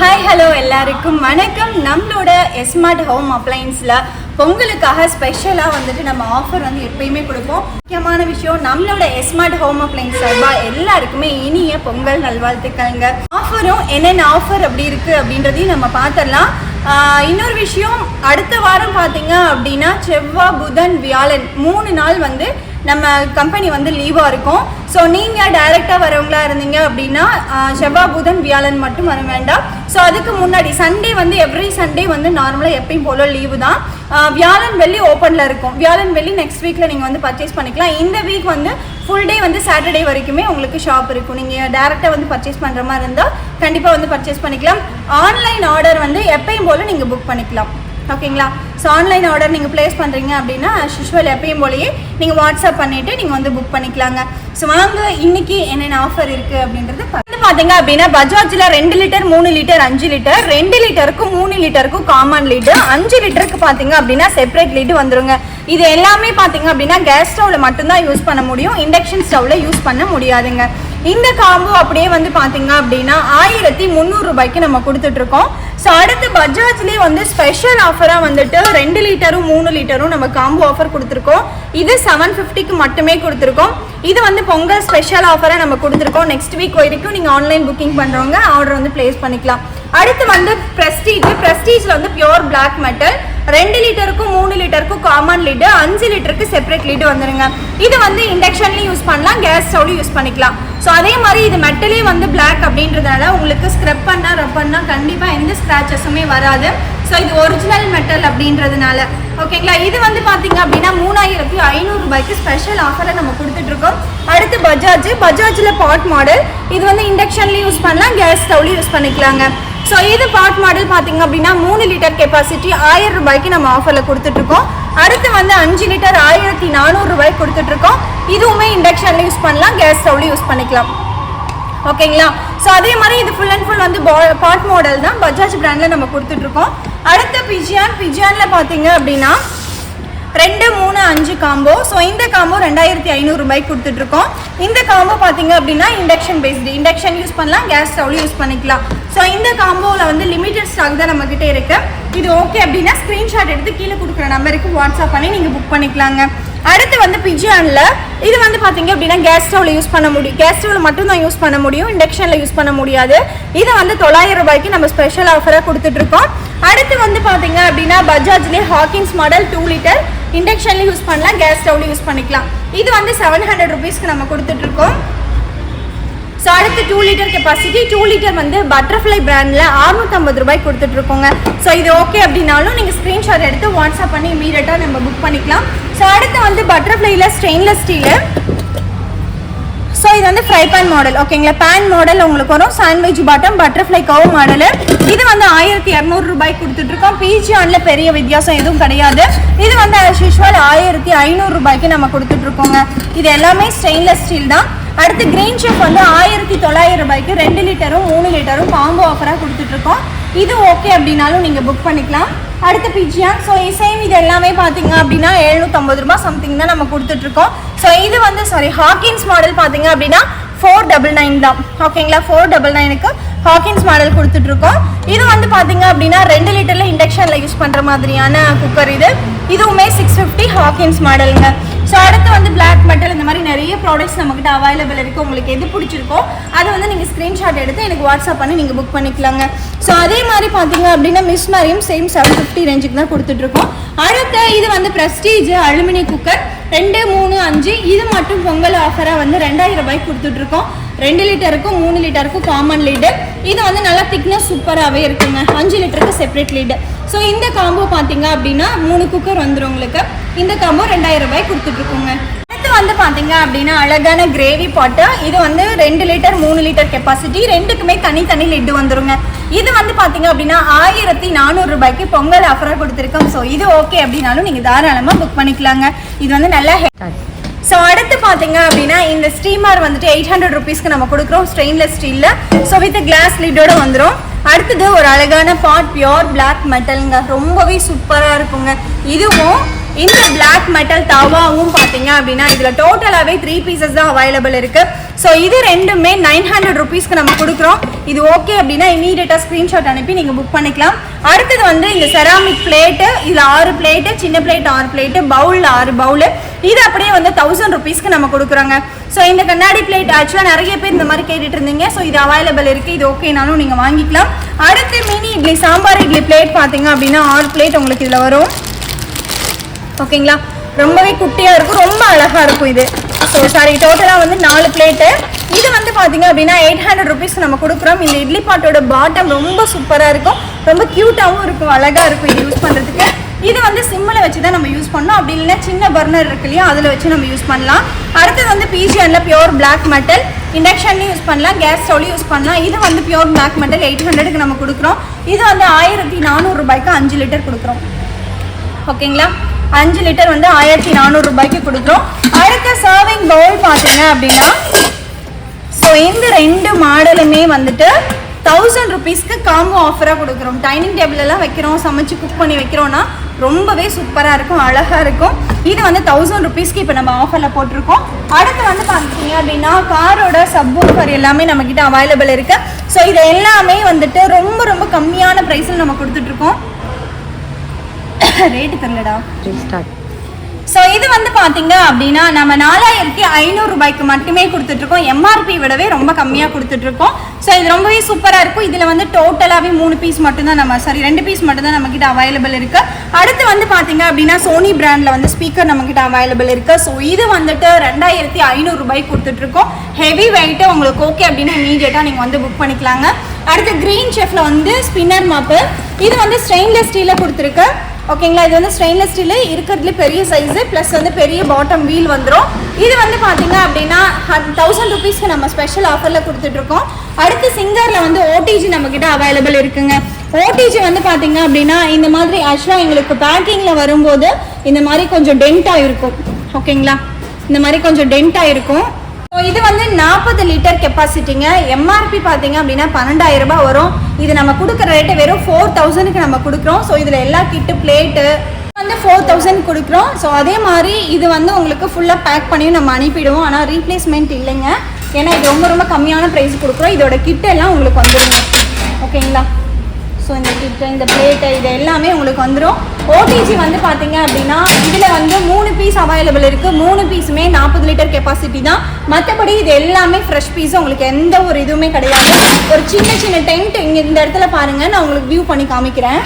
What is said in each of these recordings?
Hi hello எல்லாருக்கும் வணக்கம். நம்மளோட ஸ்மார்ட் ஹோம் அப்ளையன்ஸில் பொங்கலுக்காக ஸ்பெஷலாக வந்துட்டு நம்ம ஆஃபர் வந்து எப்பயுமே கொடுப்போம். முக்கியமான விஷயம், நம்மளோட ஸ்மார்ட் ஹோம் அப்ளையன்ஸ் சார்பாக எல்லாருக்குமே இனிய பொங்கல் நல்வாழ்த்துக்கள்ங்க. ஆஃபரும் என்னென்ன ஆஃபர் அப்படி இருக்குது அப்படின்றதையும் நம்ம பார்த்துடலாம். இன்னொரு விஷயம், அடுத்த வாரம் பார்த்தீங்க அப்படின்னா செவ்வாய் புதன் வியாழன் 3 நாள் வந்து நம்ம கம்பெனி வந்து லீவாக இருக்கும். ஸோ நீங்கள் டைரெக்டாக வரவங்களா இருந்தீங்க அப்படின்னா செவ்வாய் புதன் வியாழன் மட்டும் வர வேண்டாம். ஸோ அதுக்கு முன்னாடி சண்டே வந்து எவ்ரி சண்டே வந்து நார்மலாக எப்பயும் போல லீவு தான். வியாழன் வெள்ளி ஓப்பனில் இருக்கும். வியாழன் வெள்ளி நெக்ஸ்ட் வீக்கில் நீங்கள் வந்து பர்ச்சேஸ் பண்ணிக்கலாம். இந்த வீக் வந்து ஃபுல் டே வந்து சாட்டர்டே வரைக்குமே உங்களுக்கு ஷாப் இருக்கும். நீங்கள் டேரெக்டாக வந்து பர்ச்சேஸ் பண்ணுற மாதிரி இருந்தால் கண்டிப்பாக வந்து பர்ச்சேஸ் பண்ணிக்கலாம். ஆன்லைன் ஆர்டர் வந்து எப்பயும் போல் நீங்கள் புக் பண்ணிக்கலாம். ஓகேங்களா? ஸோ ஆன்லைன் ஆர்டர் நீங்கள் ப்ளேஸ் பண்ணுறீங்க அப்படின்னா யூஸ்வல் எப்பயும் போலயே நீங்கள் வாட்ஸ்அப் பண்ணிவிட்டு நீங்கள் வந்து புக் பண்ணிக்கலாங்க. ஸோ வாங்க இன்றைக்கி என்னென்ன ஆஃபர் இருக்குது அப்படின்றது பார்த்தீங்க அப்படின்னா பஜாஜில் 2 லிட்டர் 3 லிட்டர் 5 லிட்டர் 2 லிட்டருக்கும் 3 லிட்டருக்கும் காமன் லீடு, 5 லிட்டருக்கு பார்த்தீங்க அப்படின்னா செப்பரேட் லீடு வந்துருங்க. இது எல்லாமே பார்த்தீங்க அப்படின்னா கேஸ் ஸ்டவ்வில் மட்டும்தான் யூஸ் பண்ண முடியும், இண்டக்ஷன் ஸ்டவ்வில் யூஸ் பண்ண முடியாதுங்க. இந்த காம்போ அப்படியே வந்து பார்த்தீங்க அப்படின்னா 1300 ரூபாய்க்கு நம்ம கொடுத்துட்ருக்கோம். ஸோ அடுத்து பஜாஜ்லேயே வந்து ஸ்பெஷல் ஆஃபராக வந்துட்டு 2 லிட்டரும் 3 லிட்டரும் நம்ம காம்போ ஆஃபர் கொடுத்துருக்கோம். இது 750க்கு மட்டுமே கொடுத்துருக்கோம். இது வந்து பொங்கல் ஸ்பெஷல் ஆஃபராக நம்ம கொடுத்துருக்கோம். நெக்ஸ்ட் வீக் வரைக்கும் நீங்கள் ஆன்லைன் புக்கிங் பண்ணுறவங்க ஆர்டர் வந்து பிளேஸ் பண்ணிக்கலாம். அடுத்து வந்து ப்ரெஸ்டீஜில் வந்து பியோர் பிளாக் மெட்டல் 2 லிட்டருக்கும் 3 லிட்டருக்கும் காமன் லீடு, 5 லிட்டருக்கு செப்பரேட் லீடு வந்துருங்க. இது வந்து இண்டக்ஷன்லையும் யூஸ் பண்ணலாம், கேஸ் ஸ்டவ்லையும் யூஸ் பண்ணிக்கலாம். ஸோ அதே மாதிரி இது மெட்டலே வந்து பிளாக் அப்படின்றதுனால உங்களுக்கு ஸ்க்ரப் பண்ணால் ரப் பண்ணால் கண்டிப்பாக எந்த ஸ்க்ராச்சஸுமே வராது. ஸோ இது ஒரிஜினல் மெட்டல் அப்படின்றதுனால ஓகேங்களா. இது வந்து பார்த்தீங்க அப்படின்னா 3500 ரூபாய்க்கு ஸ்பெஷல் ஆஃபரை நம்ம கொடுத்துட்ருக்கோம். அடுத்து பஜாஜில் பாட் மாடல், இது வந்து இண்டக்ஷன்லையும் யூஸ் பண்ணலாம், கேஸ் ஸ்டவ்லையும் யூஸ் பண்ணிக்கலாங்க. ஸோ இது பாட் மாடல் பார்த்தீங்க அப்படின்னா 3 லிட்டர் கெப்பாசிட்டி 1000 ரூபாய்க்கு நம்ம ஆஃபரில் கொடுத்துட்ருக்கோம். அடுத்து வந்து 5 லிட்டர் 1400 ரூபாய்க்கு கொடுத்துட்ருக்கோம். இதுவுமே இண்டக்ஷன்ல யூஸ் பண்ணலாம், கேஸ் ஸ்டவ்லையும் யூஸ் பண்ணிக்கலாம். ஓகேங்களா? ஸோ அதே மாதிரி இது ஃபுல் அண்ட் ஃபுல் வந்து பாட் மாடல் தான், பஜாஜ் பிராண்டில் நம்ம கொடுத்துட்ருக்கோம். அடுத்து பிஜியானில் பார்த்தீங்க அப்படின்னா 2, 3, 5 காம்போ. ஸோ இந்த காம்போ 2500 ரூபாய்க்கு கொடுத்துட்ருக்கோம். இந்த காம்போ பார்த்தீங்க அப்படின்னா இண்டக்ஷன் பேஸ்டு, இண்டக்ஷன் யூஸ் பண்ணலாம், கேஸ் ஸ்டவ்லையும் யூஸ் பண்ணிக்கலாம். ஸோ இந்த காம்போவில் வந்து லிமிடெட் ஸ்டாக் தான் நம்மக்கிட்ட இருக்குது. இது ஓகே அப்படின்னா ஸ்க்ரீன்ஷாட் எடுத்து கீழே கொடுக்குற நம்பருக்கு வாட்ஸ்அப் பண்ணி நீங்கள் புக் பண்ணிக்கலாங்க. அடுத்து வந்து பிஜியானில் இது வந்து பார்த்தீங்க அப்படின்னா கேஸ் ஸ்டவ்வில் யூஸ் பண்ண முடியும், கேஸ் ஸ்டவ்வில் மட்டும்தான் யூஸ் பண்ண முடியும், இண்டக்ஷனில் யூஸ் பண்ண முடியாது. இது வந்து 900 ரூபாய்க்கு நம்ம ஸ்பெஷல் ஆஃபராக கொடுத்துட்ருக்கோம். அடுத்து வந்து பார்த்தீங்க அப்படின்னா பஜாஜ்லேயே ஹாக்கின்ஸ் மாடல் 2 லிட்டர் இண்டக்ஷன்லையும் யூஸ் பண்ணலாம், கேஸ் ஸ்டவ்லையும் யூஸ் பண்ணிக்கலாம். இது வந்து 700 ரூபீஸ்க்கு நம்ம கொடுத்துட்ருக்கோம். ஸோ அடுத்து 2 லிட்டர் கெப்பாசிட்டி 2 லிட்டர் வந்து பட்டர்ஃப்ளை பிராண்டில் 650 ரூபாய்க்கு கொடுத்துட்ருக்கோங்க. ஸோ இது ஓகே அப்படின்னாலும் நீங்கள் ஸ்க்ரீன்ஷாட் எடுத்து வாட்ஸ்அப் பண்ணி இமீடியட்டாக நம்ம புக் பண்ணிக்கலாம். ஸோ அடுத்து வந்து பட்டர்ஃப்ளையில் ஸ்டெயின்லெஸ் ஸ்டீலு. ஸோ இது வந்து ஃப்ரை பேன் மாடல் ஓகேங்களா. பேன் மாடல் உங்களுக்கு வரும், சாண்ட்விச் பாட்டம் பட்டர்ஃப்ளை கவ் மாடலு. இது வந்து 1200 ரூபாய்க்கு கொடுத்துட்ருக்கோம். பிஜியானில் பெரிய வித்தியாசம் எதுவும் கிடையாது. இது வந்து ஆஸ் யூஷுவல் 1500 ரூபாய்க்கு நம்ம கொடுத்துட்ருக்கோங்க. இது எல்லாமே ஸ்டெயின்லெஸ் ஸ்டீல் தான். அடுத்து கிரீன் ஷெஃப் வந்து 1900 ரூபாய்க்கு 2 லிட்டரும் 3 லிட்டரும் காம்போ ஆஃபராக கொடுத்துட்ருக்கோம். இது ஓகே அப்படின்னாலும் நீங்கள் புக் பண்ணிக்கலாம். அடுத்து பிஜியான். ஸோ சேம் இது எல்லாமே பார்த்தீங்க அப்படின்னா 750 ரூபாய் சம்திங் தான் நம்ம கொடுத்துட்ருக்கோம். ஸோ இது வந்து ஹாக்கின்ஸ் மாடல் பார்த்தீங்க அப்படின்னா 499 தான் ஓகேங்களா. 499க்கு ஹாக்கின்ஸ் மாடல் கொடுத்துட்ருக்கோம். இது வந்து பார்த்தீங்க அப்படின்னா 2 லிட்டரில் இண்டக்ஷனில் யூஸ் பண்ணுற மாதிரியான குக்கர் இது. இதுவுமே 650 ஹாக்கின்ஸ் மாடலுங்க. ஸோ அடுத்து வந்து பிளாக் மெட்டல், இந்த மாதிரி நிறைய ப்ராடக்ட்ஸ் நம்மக்கிட்ட அவைலபிள் இருக்குது. உங்களுக்கு எது பிடிச்சிருக்கோ அதை வந்து நீங்கள் ஸ்க்ரீன்ஷாட் எடுத்து எனக்கு வாட்ஸ்அப் பண்ணி நீங்கள் புக் பண்ணிக்கலாங்க. ஸோ அதே மாதிரி பார்த்தீங்க அப்படின்னா மிஸ் மாதிரியும் சேம் 750 ரேஞ்சுக்கு தான் கொடுத்துட்ருக்கோம். அடுத்து இது வந்து ப்ரெஸ்டீஜ் அலுமினிய குக்கர் 2, 3, 5. இது மட்டும் பொங்கல் ஆஃபராக வந்து 2000 ரூபாய்க்கு கொடுத்துட்ருக்கோம். 2 லிட்டருக்கும் 3 லிட்டருக்கும் காமன் லீடு. இது வந்து நல்லா திக்னஸ் சூப்பராகவே இருக்குங்க. 5 லிட்டருக்கு செப்பரேட் லீடு. ஸோ இந்த காம்போ பார்த்தீங்க அப்படின்னா 3 குக்கர் வந்துடும் உங்களுக்கு. இந்த காம்போ 2000 ரூபாய்க்கு கொடுத்துட்ருக்கோங்க. அடுத்து வந்து பார்த்தீங்க அப்படின்னா அழகான கிரேவி பாட்டு. இது வந்து 2 லிட்டர் 3 லிட்டர் கெப்பாசிட்டி, ரெண்டுக்குமே தனி லிட்டு வந்துருங்க. இது வந்து பார்த்தீங்க அப்படின்னா 1400 ரூபாய்க்கு பொங்கல் ஆஃபராக கொடுத்துருக்கோம். ஸோ இது ஓகே அப்படின்னாலும் நீங்கள் தாராளமாக புக் பண்ணிக்கலாங்க. இது வந்து நல்லா ஸோ அடுத்து பார்த்தீங்க அப்படின்னா இந்த ஸ்டீமர் வந்துட்டு 800 ரூபீஸ்க்கு நம்ம கொடுக்குறோம், ஸ்டெயின்லெஸ் ஸ்டீலில். ஸோ வித் கிளாஸ் லிட்டோட வந்துடும். அடுத்தது ஒரு அழகான பாட் பியோர் பிளாக் மெட்டலுங்க, ரொம்பவே சூப்பராக இருக்குங்க. இதுவும் இந்த பிளாக் மெட்டல் தவாவும் பார்த்தீங்க அப்படின்னா இதில் டோட்டலாகவே 3 பீசஸ் தான் அவைலபிள் இருக்கு. ஸோ இது ரெண்டுமே 900 ருபீஸ்க்கு நம்ம கொடுக்குறோம். இது ஓகே அப்படின்னா இமீடியட்டாக ஸ்க்ரீன்ஷாட் அனுப்பி நீங்கள் புக் பண்ணிக்கலாம். அடுத்தது வந்து இந்த செராமிக் பிளேட்டு, இதில் 6 பிளேட்டு, சின்ன பிளேட் 6 பிளேட்டு, பவுலில் 6 பவுலு, இது அப்படியே வந்து 1000 ருபீஸ்க்கு நம்ம கொடுக்குறோங்க. ஸோ இந்த கண்ணாடி பிளேட் ஆக்சுவலாக நிறைய பேர் இந்த மாதிரி கேட்டுட்டு இருந்தீங்க. ஸோ இது அவைலபிள் இருக்குது, இது ஓகேனாலும் நீங்கள் வாங்கிக்கலாம். அடுத்து மினி இட்லி சாம்பார் இட்லி பிளேட் பார்த்தீங்க அப்படின்னா 6 பிளேட் உங்களுக்கு இதில் வரும். ஓகேங்களா, ரொம்பவே குட்டியாக இருக்கும், ரொம்ப அழகாக இருக்கும் இது. ஸோ சாரி, டோட்டலாக வந்து 4 பிளேட்டு. இது வந்து பார்த்தீங்க அப்படின்னா 800 ருபீஸ் நம்ம கொடுக்குறோம். இந்த இட்லி பாட்டோட பாட்டம் ரொம்ப சூப்பராக இருக்கும், ரொம்ப க்யூட்டாகவும் இருக்கும், அழகாக இருக்கும் இது யூஸ் பண்ணுறதுக்கு. இது வந்து சிம்மில் வச்சு தான் நம்ம யூஸ் பண்ணோம், அப்படி இல்லைன்னா சின்ன பர்னர் இருக்கு இல்லையா அதில் வச்சு நம்ம யூஸ் பண்ணலாம். அடுத்தது வந்து பிஜிஎன்ல பியூர் பிளாக் மெட்டல், இண்டக்ஷன்லையும் யூஸ் பண்ணலாம், கேஸ் ஸ்டவ்லையும் யூஸ் பண்ணலாம். இது வந்து பியூர் பிளாக் மெட்டல் 800க்கு நம்ம கொடுக்குறோம். இது வந்து 1400 ரூபாய்க்கு 5 லிட்டர் கொடுக்குறோம். ஓகேங்களா, 5 லிட்டர் வந்து 1400 ரூபாய்க்கு கொடுக்குறோம். அடுத்த சர்விங் பவுல் பார்த்தீங்க அப்படின்னா ஸோ இந்த 2 மாடலுமே வந்துட்டு 1000 ருபீஸ்க்கு காம்போ ஆஃபராக கொடுக்குறோம். டைனிங் டேபிள் எல்லாம் வைக்கிறோம், சமைச்சு குக் பண்ணி வைக்கிறோம்னா ரொம்பவே சூப்பராக இருக்கும், அழகாக இருக்கும். இது வந்து 1000 ருபீஸ்க்கு இப்போ நம்ம ஆஃபரில் போட்டிருக்கோம். அடுத்து வந்து பார்த்தீங்க அப்படின்னா காரோட சப்வூஃபர் எல்லாமே நம்மக்கிட்ட அவைலபிள் இருக்குது. ஸோ இது எல்லாமே வந்துட்டு ரொம்ப ரொம்ப கம்மியான ப்ரைஸில் நம்ம கொடுத்துட்ருக்கோம். ரேட்டு தெரியலடா. ஸோ இது வந்து பார்த்தீங்க அப்படின்னா நம்ம 4500 ரூபாய்க்கு மட்டுமே கொடுத்துட்ருக்கோம். எம்ஆர்பி விடவே ரொம்ப கம்மியாக கொடுத்துட்ருக்கோம். ஸோ இது ரொம்பவே சூப்பராக இருக்கும். இதில் வந்து டோட்டலாகவே 3 பீஸ் மட்டும்தான் நம்ம 2 பீஸ் மட்டும்தான் நம்மக்கிட்ட அவைலபிள் இருக்குது. அடுத்து வந்து பார்த்தீங்க அப்படின்னா சோனி பிராண்டில் வந்து ஸ்பீக்கர் நம்மக்கிட்ட அவைலபிள் இருக்குது. ஸோ இது வந்துட்டு 2500 ரூபாய்க்கு கொடுத்துட்ருக்கோம். ஹெவி வெயிட்டு உங்களுக்கு ஓகே அப்படின்னா இமீடியட்டாக நீங்கள் வந்து புக் பண்ணிக்கலாங்க. அடுத்து க்ரீன் செஃப்பில் வந்து ஸ்பின்னர் மாப்பு, இது வந்து ஸ்டெயின்லெஸ் ஸ்டீலில் கொடுத்துருக்கு. ஓகேங்களா, இது வந்து ஸ்டெயின்லெஸ் ஸ்டீல் இருக்கிறதுல பெரிய சைஸு ப்ளஸ் வந்து பெரிய பாட்டம் வீல் வந்துடும். இது வந்து பார்த்தீங்க அப்படின்னா 1000 ருபீஸ்க்கு நம்ம ஸ்பெஷல் ஆஃபரில் கொடுத்துட்ருக்கோம். அடுத்து சிங்கரில் வந்து ஓடிஜி நம்மக்கிட்ட அவைலபிள் இருக்குங்க. ஓடிஜி வந்து பார்த்தீங்க அப்படின்னா இந்த மாதிரி ஆக்சுவலாக எங்களுக்கு பேக்கிங்கில் வரும்போது இந்த மாதிரி கொஞ்சம் டென்ட்டாக இருக்கும். ஓகேங்களா, இந்த மாதிரி கொஞ்சம் டென்ட்டாக இருக்கும். ஸோ இது வந்து 40 லிட்டர் கெப்பாசிட்டிங்க. எம்ஆர்பி பார்த்தீங்க அப்படின்னா 12000 ரூபாய் வரும். இது நம்ம கொடுக்குற ரேட்டு வெறும் 4000க்கு நம்ம கொடுக்குறோம். ஸோ இதில் எல்லா கிட்டு பிளேட்டு வந்து 4000 கொடுக்குறோம். ஸோ அதே மாதிரி இது வந்து உங்களுக்கு ஃபுல்லாக பேக் பண்ணியும் நம்ம அனுப்பிடுவோம். ஆனால் ரீப்ளேஸ்மெண்ட் இல்லைங்க, ஏன்னா இது ரொம்ப ரொம்ப கம்மியான ப்ரைஸ் கொடுக்குறோம். இதோட கிட்டு எல்லாம் உங்களுக்கு வந்துடுங்க. ஓகேங்களா, ஸோ இந்த கிட்டு இந்த பிளேட்டு இது எல்லாமே உங்களுக்கு வந்துடும். ஓடிஜி வந்து பார்த்தீங்க அப்படின்னா இதில் வந்து 3 பீஸ் அவைலபிள் இருக்குது. 3 பீஸுமே 40 லிட்டர் கெப்பாசிட்டி தான். மற்றபடி இது எல்லாமே ஃப்ரெஷ் பீஸ், உங்களுக்கு எந்த ஒரு இதுவுமே கிடையாது. ஒரு சின்ன சின்ன டென்ட் இங்கே இந்த இடத்துல பாருங்கள், நான் உங்களுக்கு வியூ பண்ணி காமிக்கிறேன்.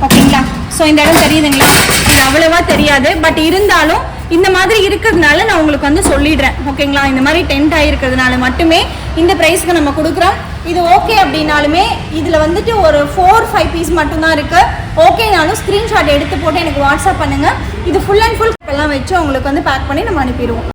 ஓகேங்களா, ஸோ இந்த இடம் தெரியுதுங்களா, இது அவ்வளோவா தெரியாது, பட் இருந்தாலும் இந்த மாதிரி இருக்கிறதுனால நான் உங்களுக்கு வந்து சொல்லிடுறேன். ஓகேங்களா, இந்த மாதிரி டென்ட் ஆகிருக்கிறதுனால மட்டுமே இந்த ப்ரைஸ்க்கு நம்ம கொடுக்குறோம். இது ஓகே அப்படின்னாலுமே இதில் வந்துட்டு ஒரு 4-5 பீஸ் மட்டும்தான் இருக்குது. ஓகேனாலும் ஸ்க்ரீன்ஷாட் எடுத்து போட்டு எனக்கு வாட்ஸ்அப் பண்ணுங்கள். இது ஃபுல் அண்ட் ஃபுல் எல்லாம் வச்சு உங்களுக்கு வந்து பேக் பண்ணி நம்ம அனுப்பிடுவோம்.